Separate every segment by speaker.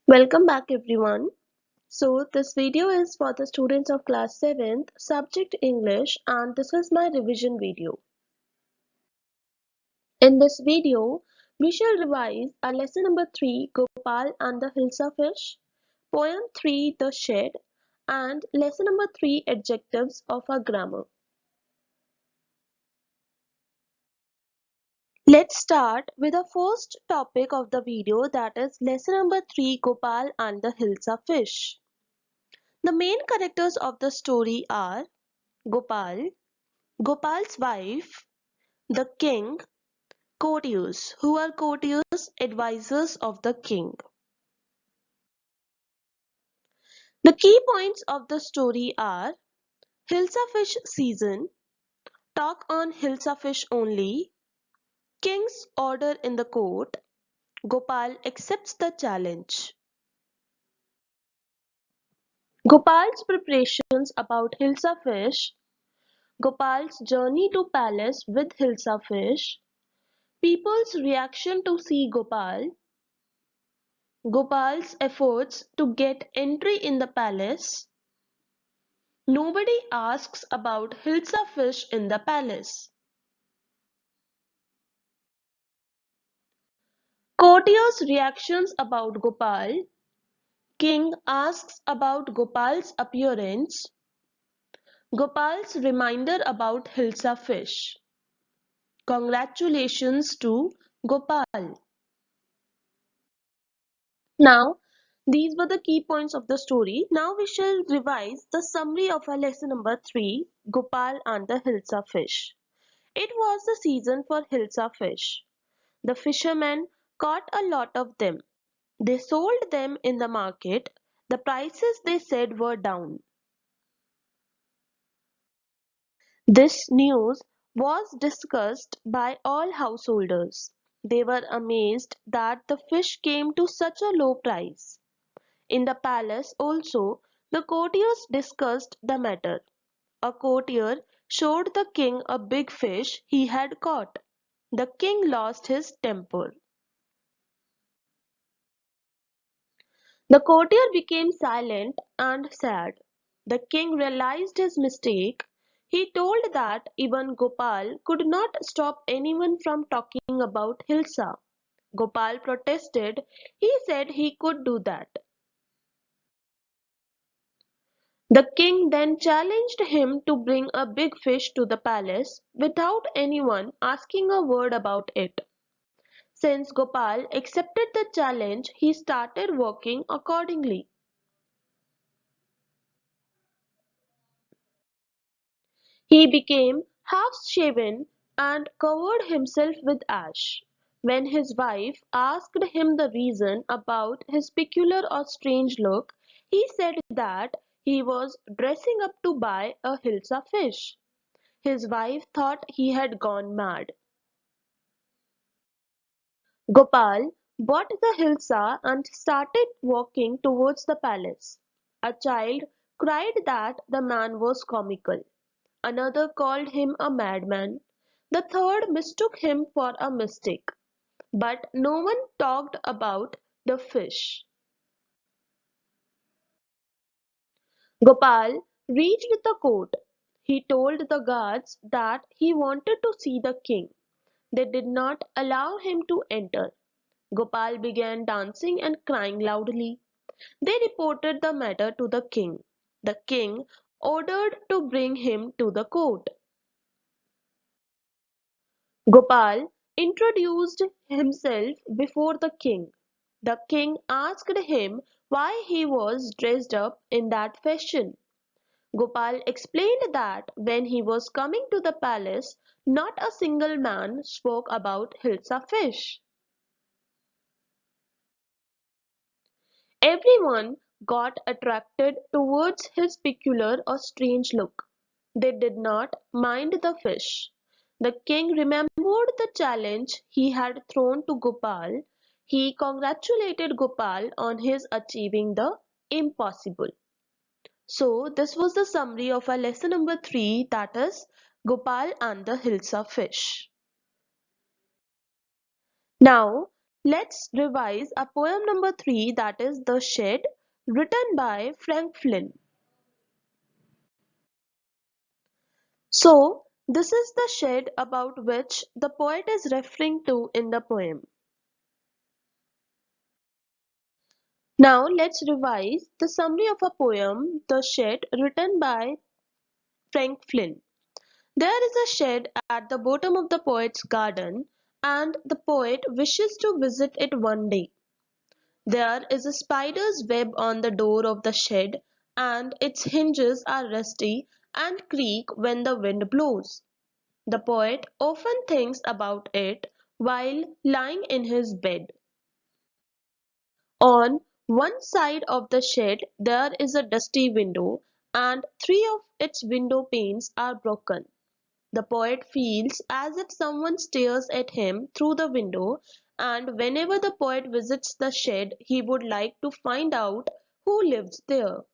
Speaker 1: Welcome back everyone. So this video is for the students of class 7th, subject English, and this is my revision video. In this video, we shall revise our lesson number 3, Gopal and the Hilsa Fish, poem 3, The Shed, and lesson number 3, adjectives of our grammar. Let's start with the first topic of the video, that is lesson number 3, Gopal and the Hilsa Fish. The main characters of the story are Gopal, Gopal's wife, the king, courtiers, who are courtiers, advisors of the king. The key points of the story are Hilsa fish season, talk on Hilsa fish only, king's order in the court, Gopal accepts the challenge. Gopal's preparations about Hilsa fish, Gopal's journey to palace with Hilsa fish, people's reaction to see Gopal, Gopal's efforts to get entry in the palace. Nobody asks about Hilsa fish in the palace. Courtiers' reactions about Gopal. King asks about Gopal's appearance. Gopal's reminder about Hilsa fish. Congratulations to Gopal. Now, these were the key points of the story. Now we shall revise the summary of our lesson number 3, Gopal and the Hilsa fish. It was the season for Hilsa fish. The fishermen caught a lot of them. They sold them in the market. The prices they said were down. This news was discussed by all householders. They were amazed that the fish came to such a low price. In the palace also, the courtiers discussed the matter. A courtier showed the king a big fish he had caught. The king lost his temper. The courtier became silent and sad. The king realized his mistake. He told that even Gopal could not stop anyone from talking about Hilsa. Gopal protested. He said he could do that. The king then challenged him to bring a big fish to the palace without anyone asking a word about it. Since Gopal accepted the challenge, he started working accordingly. He became half-shaven and covered himself with ash. When his wife asked him the reason about his peculiar or strange look, he said that he was dressing up to buy a Hilsa fish. His wife thought he had gone mad. Gopal bought the Hilsa and started walking towards the palace. A child cried that the man was comical. Another called him a madman. The third mistook him for a mistake. But no one talked about the fish. Gopal reached the court. He told the guards that he wanted to see the king. They did not allow him to enter. Gopal began dancing and crying loudly. They reported the matter to the king. The king ordered to bring him to the court. Gopal introduced himself before the king. The king asked him why he was dressed up in that fashion. Gopal explained that when he was coming to the palace, not a single man spoke about Hilsa fish. Everyone got attracted towards his peculiar or strange look. They did not mind the fish. The king remembered the challenge he had thrown to Gopal. He congratulated Gopal on his achieving the impossible. So, this was the summary of our lesson number 3, that is Gopal and the Hilsa fish. Now, Let's revise our poem number 3, that is The Shed, written by Frank Flynn. So, this is the shed about which the poet is referring to in the poem. Now, let's revise the summary of a poem, The Shed, written by Frank Flynn. There is a shed at the bottom of the poet's garden, and the poet wishes to visit it one day. There is a spider's web on the door of the shed, and its hinges are rusty and creak when the wind blows. The poet often thinks about it while lying in his bed. On one side of the shed there is a dusty window, and three of its window panes are broken. The poet feels as if someone stares at him through the window, and whenever the poet visits the shed, he would like to find out who lives there.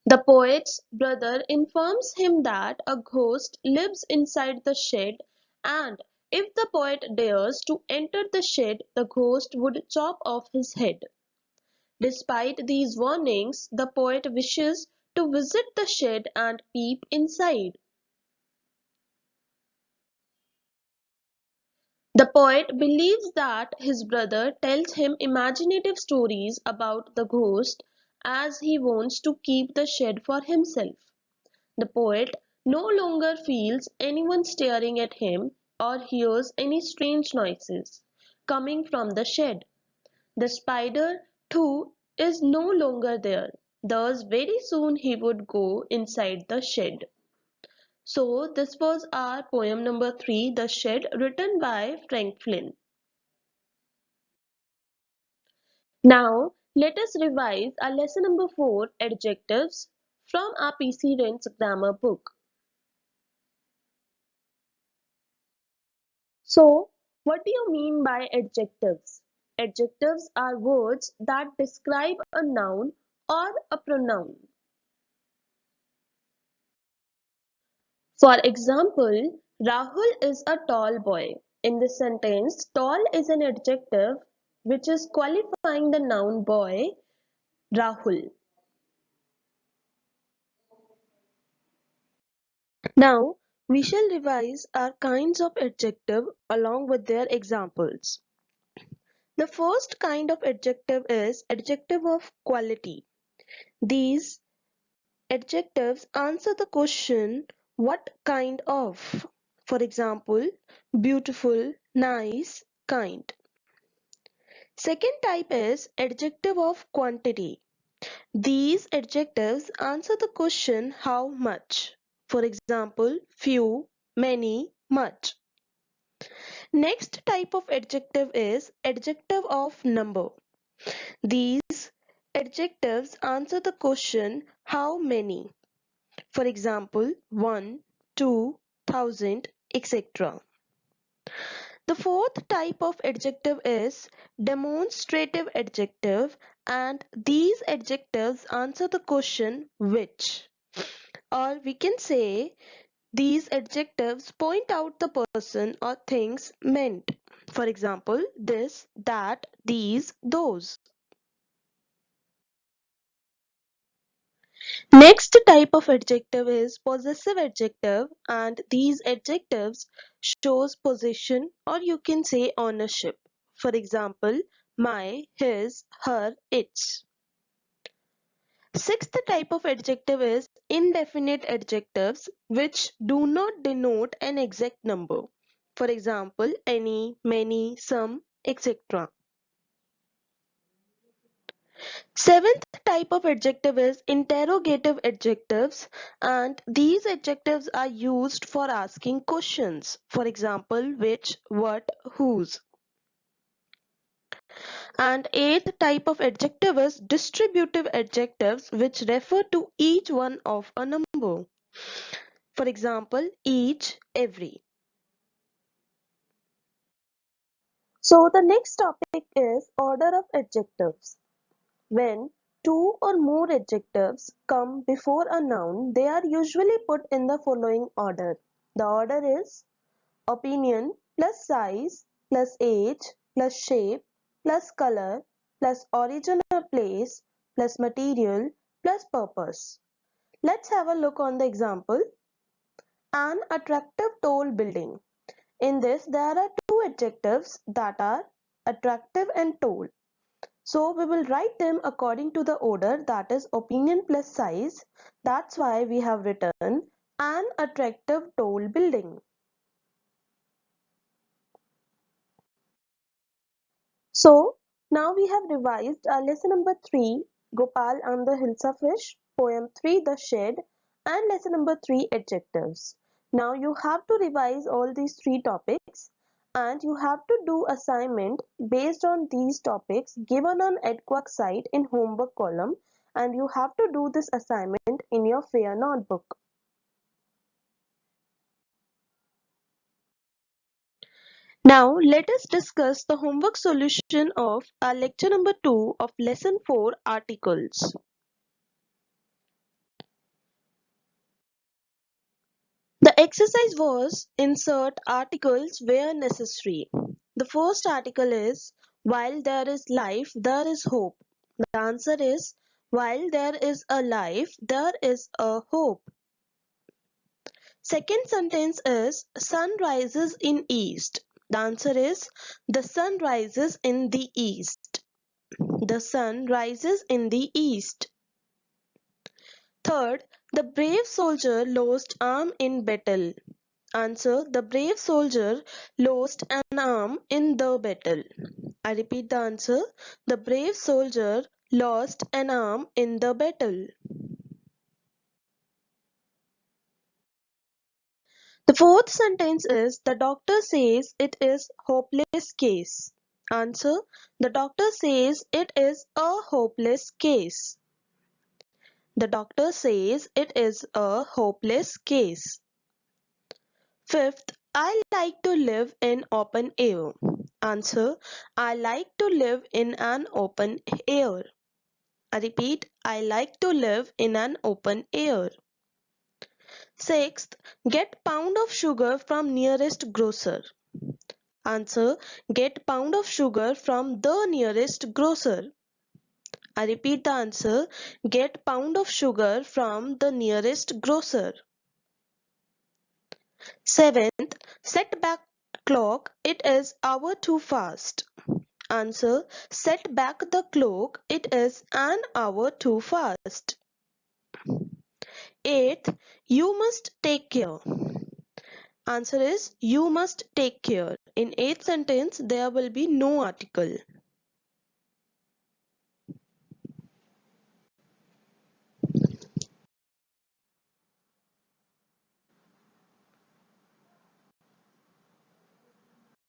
Speaker 1: The poet's brother informs him that a ghost lives inside the shed, and if the poet dares to enter the shed, the ghost would chop off his head. Despite these warnings, the poet wishes to visit the shed and peep inside. The poet believes that his brother tells him imaginative stories about the ghost, as he wants to keep the shed for himself. The poet no longer feels anyone staring at him or hears any strange noises coming from the shed. The spider, too, is no longer there, thus very soon he would go inside the shed. So this was our poem number 3, The Shed, written by Frank Flynn. Now let us revise our lesson number 4, adjectives, from our PC Rent's grammar book. So, what do you mean by adjectives? Adjectives are words that describe a noun or a pronoun. For example, Rahul is a tall boy. In this sentence, tall is an adjective which is qualifying the noun boy, Rahul. Now, we shall revise our kinds of adjective along with their examples. The first kind of adjective is adjective of quality. These adjectives answer the question what kind of. For example, beautiful, nice, kind. Second type is adjective of quantity. These adjectives answer the question how much. For example, few, many, much. Next type of adjective is adjective of number. These adjectives answer the question how many. For example, one, two, thousand, etc. The fourth type of adjective is demonstrative adjective, and these adjectives answer the question which. Or we can say these adjectives point out the person or things meant. For example, this, that, these, those. Next type of adjective is possessive adjective, and these adjectives shows possession or you can say ownership. For example, my, his, her, its. Sixth type of adjective is indefinite adjectives which do not denote an exact number. For example, any, many, some, etc. Seventh type of adjective is interrogative adjectives, and these adjectives are used for asking questions. For example, which, what, whose. And eighth type of adjective is distributive adjectives which refer to each one of a number. For example, each, every. So the next topic is order of adjectives. When two or more adjectives come before a noun, they are usually put in the following order. The order is opinion, plus size plus age plus shape plus color plus origin or place plus material plus purpose. Let's have a look on the example. An attractive tall building. In this, there are two adjectives that are attractive and tall. So we will write them according to the order, that is opinion plus size. That's why we have written an attractive tall building. So now we have revised our lesson number 3, Gopal and the Hilsa Fish, poem 3, The Shed, and lesson number 3, Adjectives. Now you have to revise all these three topics and you have to do assignment based on these topics given on EdQuack site in homework column, and you have to do this assignment in your fair notebook. Now let us discuss the homework solution of our lecture number 2 of lesson 4, articles. The exercise was insert articles where necessary. The first article is while there is life, there is hope. The answer is while there is a life, there is a hope. Second sentence is sun rises in east. The answer is the sun rises in the east. The sun rises in the east. Third, the brave soldier lost arm in battle. Answer: the brave soldier lost an arm in the battle. I repeat the answer. The brave soldier lost an arm in the battle. The fourth sentence is the doctor says it is hopeless case. Answer: the doctor says it is a hopeless case. The doctor says it is a hopeless case. Fifth, I like to live in open air. Answer: I like to live in an open air. I repeat, I like to live in an open air. Sixth, get pound of sugar from nearest grocer. Answer: get pound of sugar from the nearest grocer. I repeat the answer, get pound of sugar from the nearest grocer. Seventh, set back clock, it is hour too fast. Answer: set back the clock, it is an hour too fast. Eighth, you must take care. Answer is you must take care. In eighth sentence there will be no article.